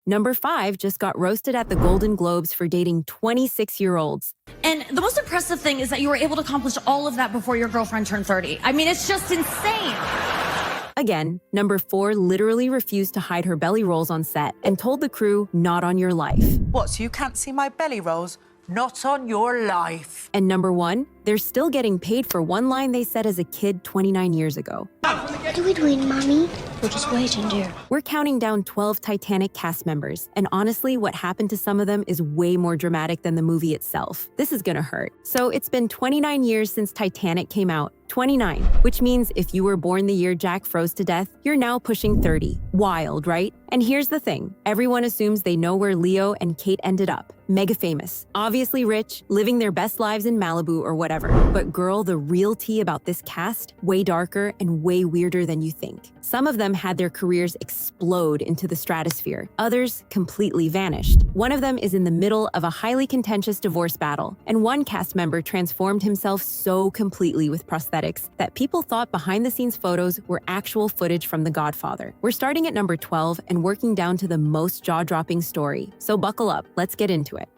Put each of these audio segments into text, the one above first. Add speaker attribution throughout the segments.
Speaker 1: Number 5 just got roasted at the Golden Globes for dating 26-year-olds.
Speaker 2: And the most impressive thing is that you were able to accomplish all of that before your girlfriend turned 30. I mean, it's just insane.
Speaker 1: Again, number 4 literally refused to hide her belly rolls on set and told the crew, not on your life.
Speaker 3: What, so you can't see my belly rolls? Not on your life.
Speaker 1: And number 1, they're still getting paid for one line they said as a kid 29 years ago.
Speaker 4: What are we doing, Mommy? We're just waiting, dear.
Speaker 1: We're counting down 12 Titanic cast members, and honestly, what happened to some of them is way more dramatic than the movie itself. This is gonna hurt. So it's been 29 years since Titanic came out. 29, which means if you were born the year Jack froze to death, you're now pushing 30. Wild, right? And here's the thing. Everyone assumes they know where Leo and Kate ended up. Mega famous, obviously rich, living their best lives in Malibu or whatever. But girl, the real tea about this cast, way darker and way weirder than you think. Some of them had their careers explode into the stratosphere. Others completely vanished. One of them is in the middle of a highly contentious divorce battle, and one cast member transformed himself so completely with prosthetics that people thought behind-the-scenes photos were actual footage from The Godfather. We're starting at number 12 and working down to the most jaw-dropping story. So buckle up, let's get into it.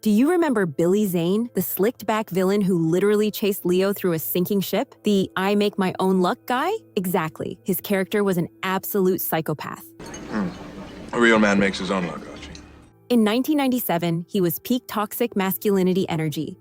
Speaker 1: Do you remember Billy Zane, the slicked-back villain who literally chased Leo through a sinking ship? The I make my own luck guy? Exactly. His character was an absolute psychopath.
Speaker 5: A real man makes his own luck, Archie.
Speaker 1: In 1997, he was peak toxic masculinity energy.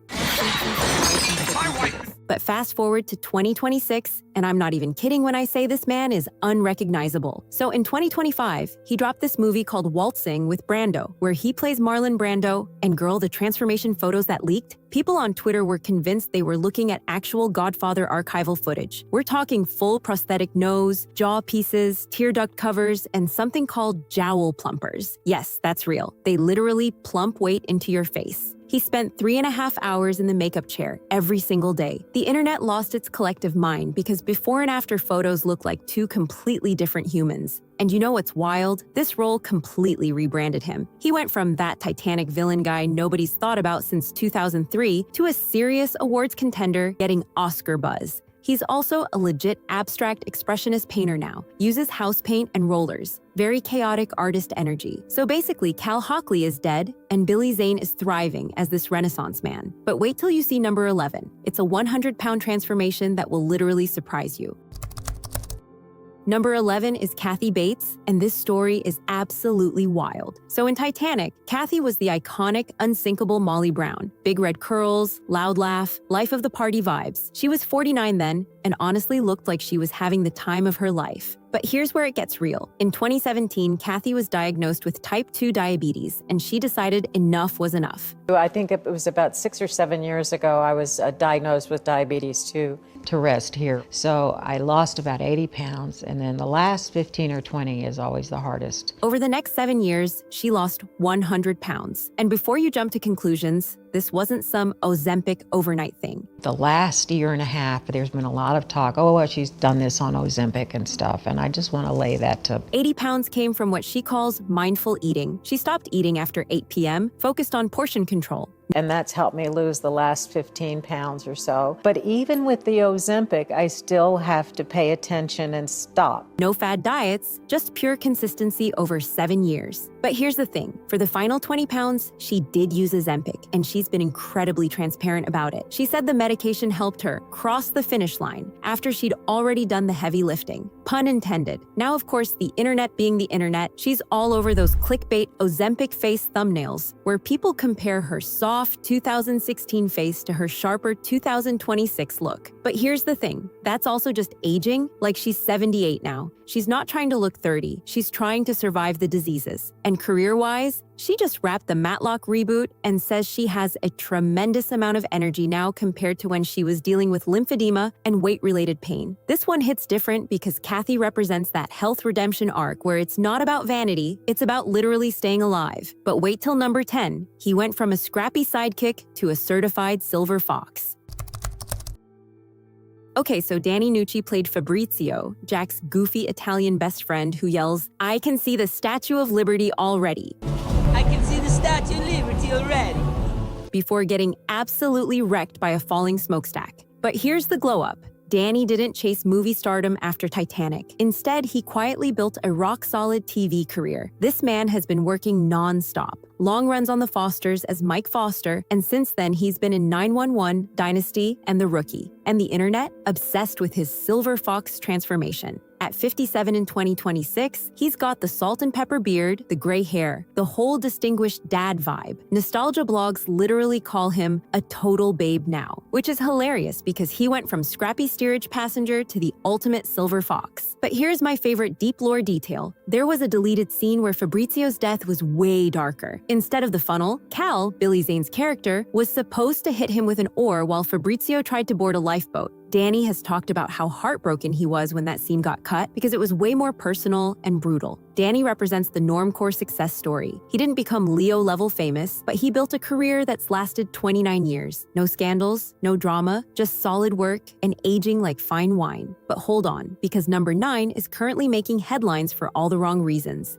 Speaker 1: But fast forward to 2026, and I'm not even kidding when I say this man is unrecognizable. So in 2025, he dropped this movie called Waltzing with Brando, where he plays Marlon Brando, and girl, the transformation photos that leaked, people on Twitter were convinced they were looking at actual Godfather archival footage. We're talking full prosthetic nose, jaw pieces, tear duct covers, and something called jowl plumpers. Yes, that's real. They literally plump weight into your face. He spent 3.5 hours in the makeup chair every single day. The internet lost its collective mind because before and after photos look like two completely different humans. And you know what's wild? This role completely rebranded him. He went from that Titanic villain guy nobody's thought about since 2003 to a serious awards contender getting Oscar buzz. He's also a legit abstract expressionist painter now, uses house paint and rollers. Very chaotic artist energy. So basically, Cal Hockley is dead, and Billy Zane is thriving as this Renaissance man. But wait till you see number 11. It's a 100-pound transformation that will literally surprise you. Number 11 is Kathy Bates, and this story is absolutely wild. So in Titanic, Kathy was the iconic, unsinkable Molly Brown. Big red curls, loud laugh, life of the party vibes. She was 49 then, and honestly looked like she was having the time of her life. But here's where it gets real. In 2017, Kathy was diagnosed with type 2 diabetes, and she decided enough was enough.
Speaker 6: I think it was about 6 or 7 years ago, I was diagnosed with diabetes to rest here. So I lost about 80 pounds, and then the last 15 or 20 is always the hardest.
Speaker 1: Over the next 7 years, she lost 100 pounds. And before you jump to conclusions, this wasn't some Ozempic overnight thing.
Speaker 6: The last year and a half, there's been a lot of talk, oh, well, she's done this on Ozempic and stuff, and I just want to lay that to...
Speaker 1: 80 pounds came from what she calls mindful eating. She stopped eating after 8 p.m., focused on portion control.
Speaker 6: And that's helped me lose the last 15 pounds or so. But even with the Ozempic, I still have to pay attention and stop.
Speaker 1: No fad diets, just pure consistency over 7 years. But here's the thing. For the final 20 pounds, she did use Ozempic, and she's been incredibly transparent about it. She said the medication helped her cross the finish line after she'd already done the heavy lifting. Pun intended. Now, of course, the internet being the internet, she's all over those clickbait Ozempic face thumbnails where people compare her soft 2016 face to her sharper 2026 look. But here's the thing. That's also just aging, like she's 78 now. She's not trying to look 30. She's trying to survive the diseases. And career-wise, she just wrapped the Matlock reboot and says she has a tremendous amount of energy now compared to when she was dealing with lymphedema and weight-related pain. This one hits different because Kathy represents that health redemption arc where it's not about vanity, it's about literally staying alive. But wait till number 10. He went from a scrappy sidekick to a certified silver fox. Okay, so Danny Nucci played Fabrizio, Jack's goofy Italian best friend who yells, "I can see the Statue of Liberty already."
Speaker 7: I can see the Statue of Liberty already.
Speaker 1: Before getting absolutely wrecked by a falling smokestack. But here's the glow up. Danny didn't chase movie stardom after Titanic. Instead, he quietly built a rock-solid TV career. This man has been working non-stop. Long runs on The Fosters as Mike Foster, and since then he's been in 911, Dynasty, and The Rookie. And the internet, obsessed with his silver fox transformation. At 57 in 2026, he's got the salt and pepper beard, the gray hair, the whole distinguished dad vibe. Nostalgia blogs literally call him a total babe now, which is hilarious because he went from scrappy steerage passenger to the ultimate silver fox. But here's my favorite deep lore detail. There was a deleted scene where Fabrizio's death was way darker. Instead of the funnel, Cal, Billy Zane's character, was supposed to hit him with an oar while Fabrizio tried to board a lifeboat. Danny has talked about how heartbroken he was when that scene got cut because it was way more personal and brutal. Danny represents the normcore success story. He didn't become Leo-level famous, but he built a career that's lasted 29 years. No scandals, no drama, just solid work and aging like fine wine. But hold on, because number 9 is currently making headlines for all the wrong reasons.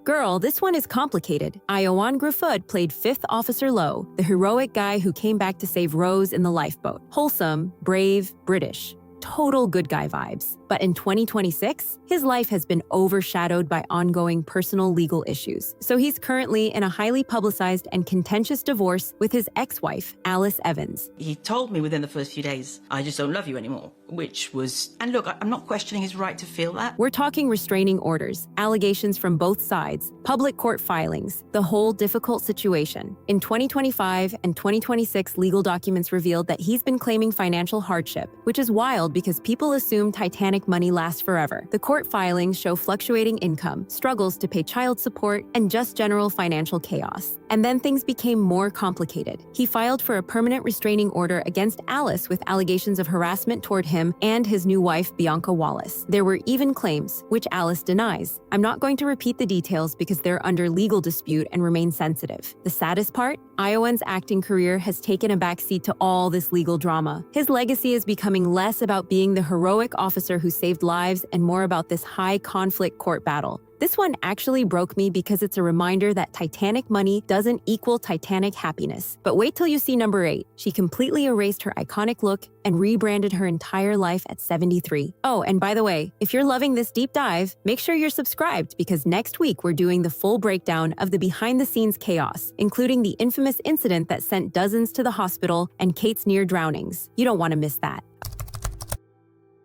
Speaker 1: Girl, this one is complicated. Ioan Gruffudd played 5th Officer Lowe, the heroic guy who came back to save Rose in the lifeboat. Wholesome, brave, British. Total good guy vibes. But in 2026, his life has been overshadowed by ongoing personal legal issues. So he's currently in a highly publicized and contentious divorce with his ex-wife, Alice Evans.
Speaker 8: He told me within the first few days, I just don't love you anymore, which was, and look, I'm not questioning his right to feel that.
Speaker 1: We're talking restraining orders, allegations from both sides, public court filings, the whole difficult situation. In 2025 and 2026, legal documents revealed that he's been claiming financial hardship, which is wild because people assume Titanic money lasts forever. The court filings show fluctuating income, struggles to pay child support, and just general financial chaos. And then things became more complicated. He filed for a permanent restraining order against Alice with allegations of harassment toward him and his new wife, Bianca Wallace. There were even claims, which Alice denies. I'm not going to repeat the details because they're under legal dispute and remain sensitive. The saddest part? Ioan's acting career has taken a backseat to all this legal drama. His legacy is becoming less about being the heroic officer who saved lives and more about this high-conflict court battle. This one actually broke me because it's a reminder that Titanic money doesn't equal Titanic happiness. But wait till you see number 8. She completely erased her iconic look and rebranded her entire life at 73. Oh, and by the way, if you're loving this deep dive, make sure you're subscribed because next week we're doing the full breakdown of the behind-the-scenes chaos, including the infamous incident that sent dozens to the hospital and Kate's near drownings. You don't want to miss that.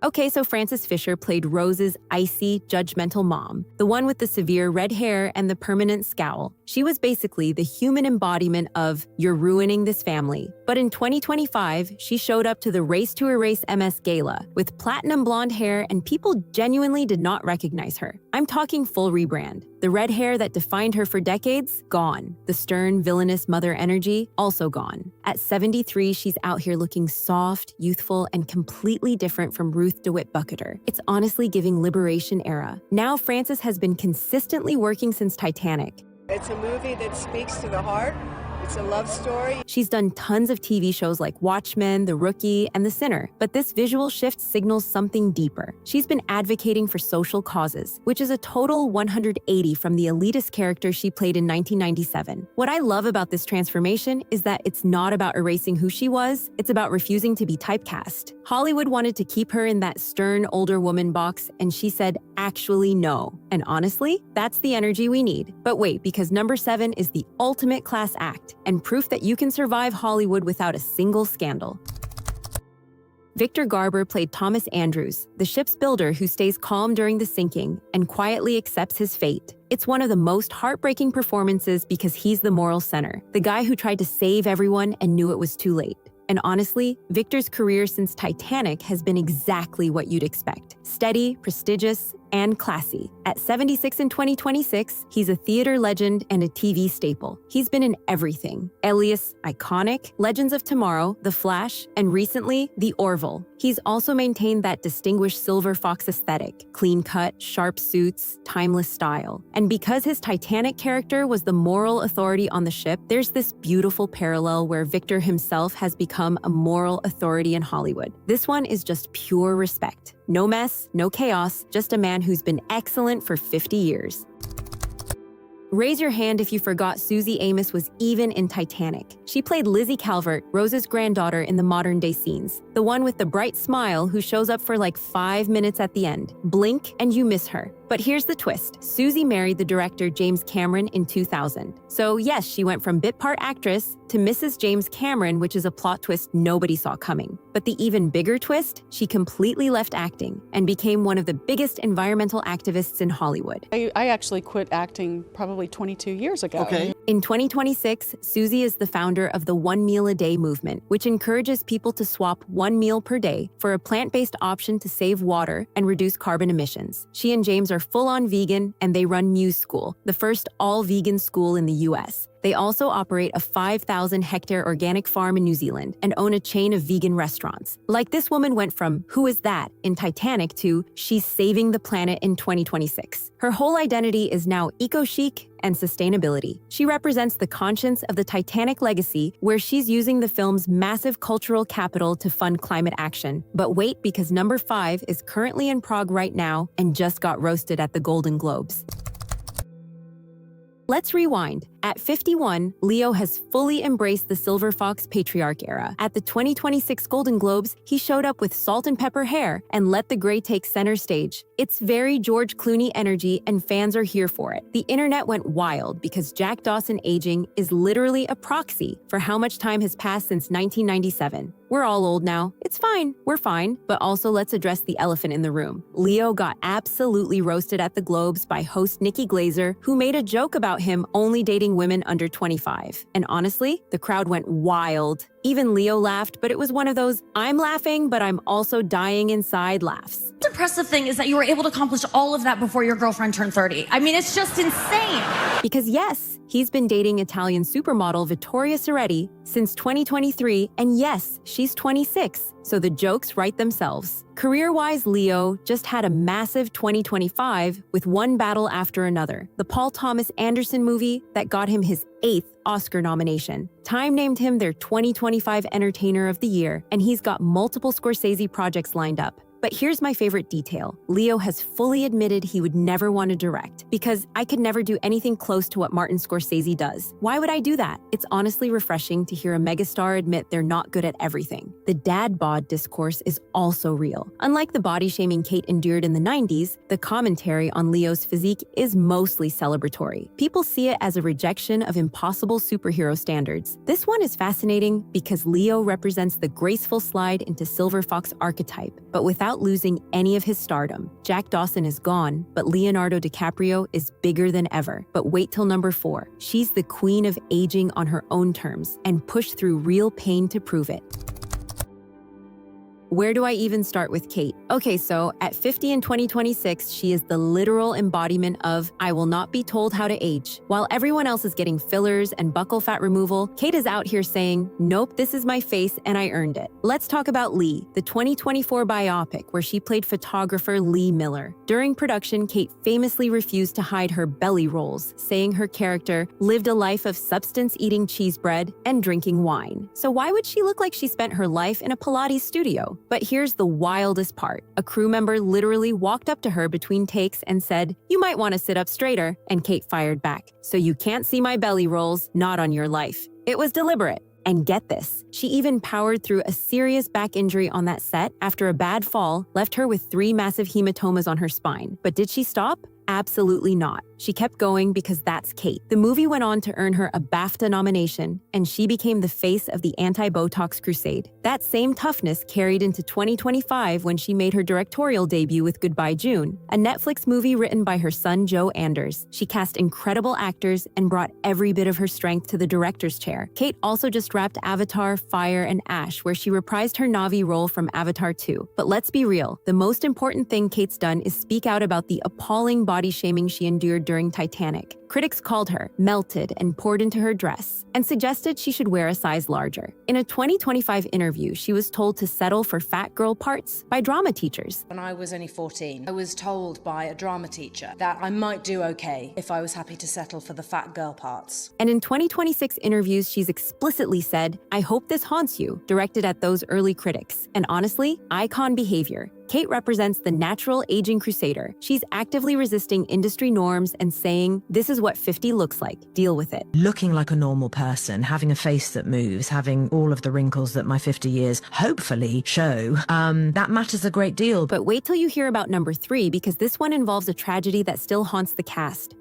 Speaker 1: Okay, so Frances Fisher played Rose's icy, judgmental mom, the one with the severe red hair and the permanent scowl. She was basically the human embodiment of, you're ruining this family. But in 2025, she showed up to the Race to Erase MS Gala with platinum blonde hair and people genuinely did not recognize her. I'm talking full rebrand. The red hair that defined her for decades, gone. The stern, villainous mother energy, also gone. At 73, she's out here looking soft, youthful, and completely different from Ruth DeWitt Bucketer. It's honestly giving Liberation era. Now Frances has been consistently working since Titanic.
Speaker 9: It's a movie that speaks to the heart. It's a love story.
Speaker 1: She's done tons of TV shows like Watchmen, The Rookie, and The Sinner, but this visual shift signals something deeper. She's been advocating for social causes, which is a total 180 from the elitist character she played in 1997. What I love about this transformation is that it's not about erasing who she was, it's about refusing to be typecast. Hollywood wanted to keep her in that stern older woman box, and she said, actually no. And honestly, that's the energy we need. But wait, because number 7 is the ultimate class act, and proof that you can survive Hollywood without a single scandal. Victor Garber played Thomas Andrews, the ship's builder who stays calm during the sinking and quietly accepts his fate. It's one of the most heartbreaking performances because he's the moral center, the guy who tried to save everyone and knew it was too late. And honestly, Victor's career since Titanic has been exactly what you'd expect. Steady, prestigious, and classy. At 76 in 2026, he's a theater legend and a TV staple. He's been in everything. Alias, iconic, Legends of Tomorrow, The Flash, and recently, The Orville. He's also maintained that distinguished silver fox aesthetic, clean-cut, sharp suits, timeless style. And because his Titanic character was the moral authority on the ship, there's this beautiful parallel where Victor himself has become a moral authority in Hollywood. This one is just pure respect. No mess, no chaos, just a man who's been excellent for 50 years. Raise your hand if you forgot Suzy Amos was even in Titanic. She played Lizzie Calvert, Rose's granddaughter in the modern-day scenes. The one with the bright smile who shows up for like 5 minutes at the end. Blink and you miss her. But here's the twist. Suzy married the director James Cameron in 2000. So yes, she went from bit part actress to Mrs. James Cameron, which is a plot twist nobody saw coming. But the even bigger twist, she completely left acting and became one of the biggest environmental activists in Hollywood.
Speaker 10: I actually quit acting probably 22 years ago.
Speaker 11: Okay.
Speaker 1: In 2026, Suzy is the founder of the One Meal a Day movement, which encourages people to swap one meal per day for a plant-based option to save water and reduce carbon emissions. She and James are full-on vegan, and they run Muse School, the first all-vegan school in the US. They also operate a 5,000-hectare organic farm in New Zealand and own a chain of vegan restaurants. Like this woman went from "Who is that?" in Titanic to "She's saving the planet in 2026." Her whole identity is now eco-chic and sustainability. She represents the conscience of the Titanic legacy, where she's using the film's massive cultural capital to fund climate action. But wait, because number 5 is currently in Prague right now and just got roasted at the Golden Globes. Let's rewind. At 51, Leo has fully embraced the Silver Fox Patriarch era. At the 2026 Golden Globes, he showed up with salt and pepper hair and let the gray take center stage. It's very George Clooney energy, and fans are here for it. The internet went wild because Jack Dawson aging is literally a proxy for how much time has passed since 1997. We're all old now. It's fine. We're fine. But also, let's address the elephant in the room. Leo got absolutely roasted at the Globes by host Nikki Glaser, who made a joke about him only dating women under 25. And honestly, the crowd went wild. Even Leo laughed, but it was one of those "I'm laughing, but I'm also dying inside" laughs.
Speaker 2: The impressive thing is that you were able to accomplish all of that before your girlfriend turned 30. I mean, it's just insane.
Speaker 1: Because yes, he's been dating Italian supermodel Vittoria Ceretti since 2023, and yes, she's 26, so the jokes write themselves. Career-wise, Leo just had a massive 2025 with one battle after another. The Paul Thomas Anderson movie that got him his 8th Oscar nomination. Time named him their 2025 Entertainer of the Year, and he's got multiple Scorsese projects lined up. But here's my favorite detail. Leo has fully admitted he would never want to direct, because I could never do anything close to what Martin Scorsese does. Why would I do that? It's honestly refreshing to hear a megastar admit they're not good at everything. The dad bod discourse is also real. Unlike the body shaming Kate endured in the 90s, the commentary on Leo's physique is mostly celebratory. People see it as a rejection of impossible superhero standards. This one is fascinating because Leo represents the graceful slide into Silver Fox archetype, but without losing any of his stardom. Jack Dawson is gone, but Leonardo DiCaprio is bigger than ever. But wait till number 4. She's the queen of aging on her own terms and pushed through real pain to prove it. Where do I even start with Kate? Okay, so at 50 in 2026, she is the literal embodiment of "I will not be told how to age." While everyone else is getting fillers and buccal fat removal, Kate is out here saying, "Nope, this is my face and I earned it." Let's talk about Lee, the 2024 biopic where she played photographer Lee Miller. During production, Kate famously refused to hide her belly rolls, saying her character lived a life of substance-eating cheese bread and drinking wine. So why would she look like she spent her life in a Pilates studio? But here's the wildest part. A crew member literally walked up to her between takes and said, "You might want to sit up straighter," and Kate fired back, "So you can't see my belly rolls? Not on your life." It was deliberate. And get this, she even powered through a serious back injury on that set after a bad fall left her with 3 massive hematomas on her spine. But did she stop? Absolutely not. She kept going because that's Kate. The movie went on to earn her a BAFTA nomination, and she became the face of the anti-Botox crusade. That same toughness carried into 2025 when she made her directorial debut with Goodbye June, a Netflix movie written by her son Joe Anders. She cast incredible actors and brought every bit of her strength to the director's chair. Kate also just wrapped Avatar, Fire, and Ash, where she reprised her Na'vi role from Avatar 2. But let's be real, the most important thing Kate's done is speak out about the appalling body shaming she endured during Titanic. Critics called her melted and poured into her dress and suggested she should wear a size larger. In a 2025 interview, she was told to settle for fat girl parts by drama teachers.
Speaker 12: When I was only 14, I was told by a drama teacher that I might do okay if I was happy to settle for the fat girl parts.
Speaker 1: And in 2026 interviews, she's explicitly said, "I hope this haunts you," directed at those early critics. And honestly, icon behavior. Kate represents the natural aging crusader. She's actively resisting industry norms and saying, this is what 50 looks like. Deal with it.
Speaker 11: Looking like a normal person, having a face that moves, having all of the wrinkles that my 50 years hopefully show, that matters a great deal.
Speaker 1: But wait till you hear about number 3, because this one involves a tragedy that still haunts the cast.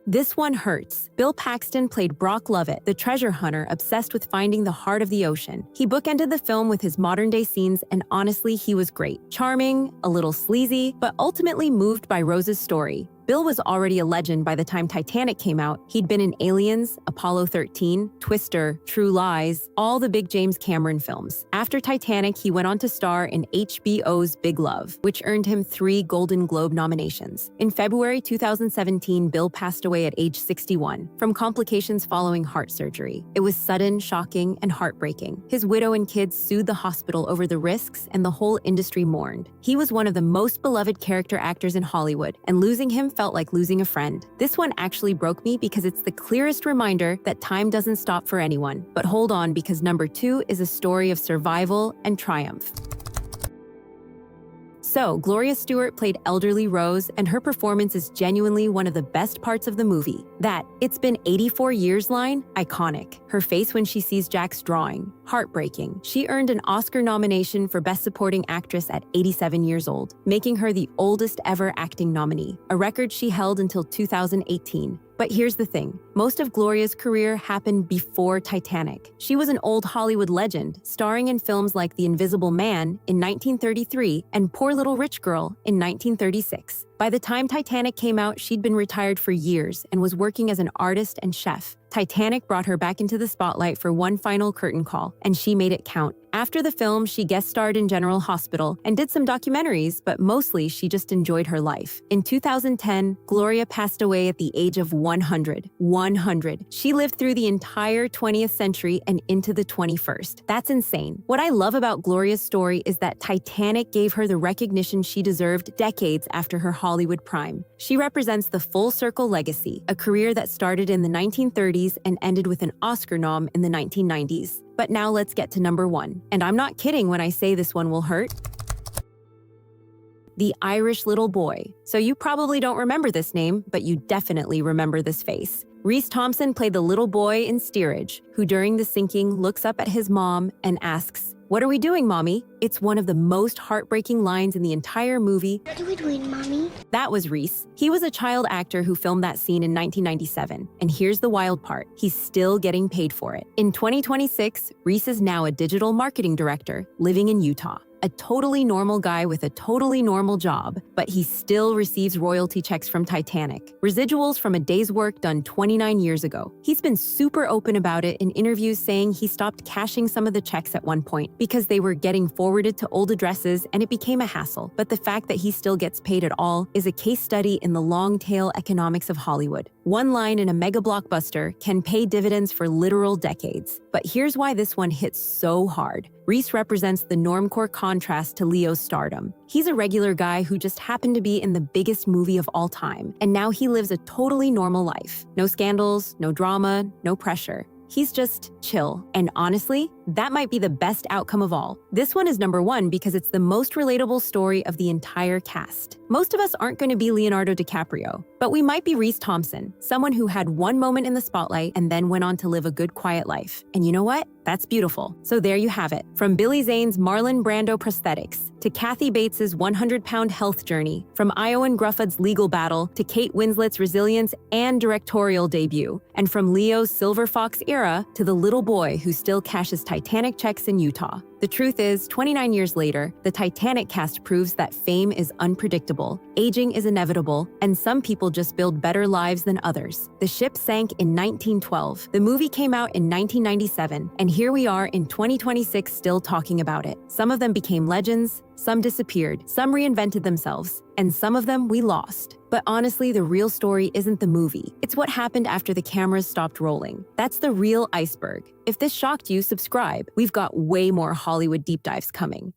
Speaker 1: This one hurts. Bill Paxton played Brock Lovett, the treasure hunter obsessed with finding the heart of the ocean. He bookended the film with his modern-day scenes, and honestly, he was great. Charming, a little sleazy, but ultimately moved by Rose's story. Bill was already a legend by the time Titanic came out. He'd been in Aliens, Apollo 13, Twister, True Lies, all the big James Cameron films. After Titanic, he went on to star in HBO's Big Love, which earned him 3 Golden Globe nominations. In February 2017, Bill passed away at age 61 from complications following heart surgery. It was sudden, shocking, and heartbreaking. His widow and kids sued the hospital over the risks, and the whole industry mourned. He was one of the most beloved character actors in Hollywood, and losing him felt like losing a friend. This one actually broke me because it's the clearest reminder that time doesn't stop for anyone. But hold on, because number 2 is a story of survival and triumph. So, Gloria Stuart played elderly Rose, and her performance is genuinely one of the best parts of the movie. That "it's been 84 years" line, iconic. Her face when she sees Jack's drawing, heartbreaking. She earned an Oscar nomination for Best Supporting Actress at 87 years old, making her the oldest ever acting nominee, a record she held until 2018. But here's the thing. Most of Gloria's career happened before Titanic. She was an old Hollywood legend, starring in films like The Invisible Man in 1933 and Poor Little Rich Girl in 1936. By the time Titanic came out, she'd been retired for years and was working as an artist and chef. Titanic brought her back into the spotlight for one final curtain call, and she made it count. After the film, she guest starred in General Hospital and did some documentaries, but mostly she just enjoyed her life. In 2010, Gloria passed away at the age of 100. 100. She lived through the entire 20th century and into the 21st. That's insane. What I love about Gloria's story is that Titanic gave her the recognition she deserved decades after her Hollywood prime. She represents the full circle legacy, a career that started in the 1930s and ended with an Oscar nom in the 1990s. But now let's get to number 1. And I'm not kidding when I say this one will hurt. The Irish Little Boy. So you probably don't remember this name, but you definitely remember this face. Reece Thompson played the little boy in Steerage, who during the sinking looks up at his mom and asks, "What are we doing, Mommy?" It's one of the most heartbreaking lines in the entire movie.
Speaker 4: What are we doing, Mommy?
Speaker 1: That was Reece. He was a child actor who filmed that scene in 1997. And here's the wild part. He's still getting paid for it. In 2026, Reece is now a digital marketing director living in Utah. A totally normal guy with a totally normal job, but he still receives royalty checks from Titanic, residuals from a day's work done 29 years ago. He's been super open about it in interviews, saying he stopped cashing some of the checks at one point because they were getting forwarded to old addresses and it became a hassle. But the fact that he still gets paid at all is a case study in the long-tail economics of Hollywood. One line in a mega blockbuster can pay dividends for literal decades. But here's why this one hits so hard. Reece represents the normcore contrast to Leo's stardom. He's a regular guy who just happened to be in the biggest movie of all time, and now he lives a totally normal life. No scandals, no drama, no pressure. He's just chill. And honestly, that might be the best outcome of all. This one is number 1 because it's the most relatable story of the entire cast. Most of us aren't going to be Leonardo DiCaprio, but we might be Reece Thompson, someone who had one moment in the spotlight and then went on to live a good, quiet life. And you know what? That's beautiful. So there you have it. From Billy Zane's Marlon Brando prosthetics, to Kathy Bates's 100-pound health journey, from Ioan Gruffudd's legal battle, to Kate Winslet's resilience and directorial debut, and from Leo's Silver Fox era to the little boy who still cashes Titanic checks in Utah. The truth is, 29 years later, the Titanic cast proves that fame is unpredictable, aging is inevitable, and some people just build better lives than others. The ship sank in 1912. The movie came out in 1997, and here we are in 2026 still talking about it. Some of them became legends, some disappeared, some reinvented themselves, and some of them we lost. But honestly, the real story isn't the movie. It's what happened after the cameras stopped rolling. That's the real iceberg. If this shocked you, subscribe. We've got way more Hollywood deep dives coming.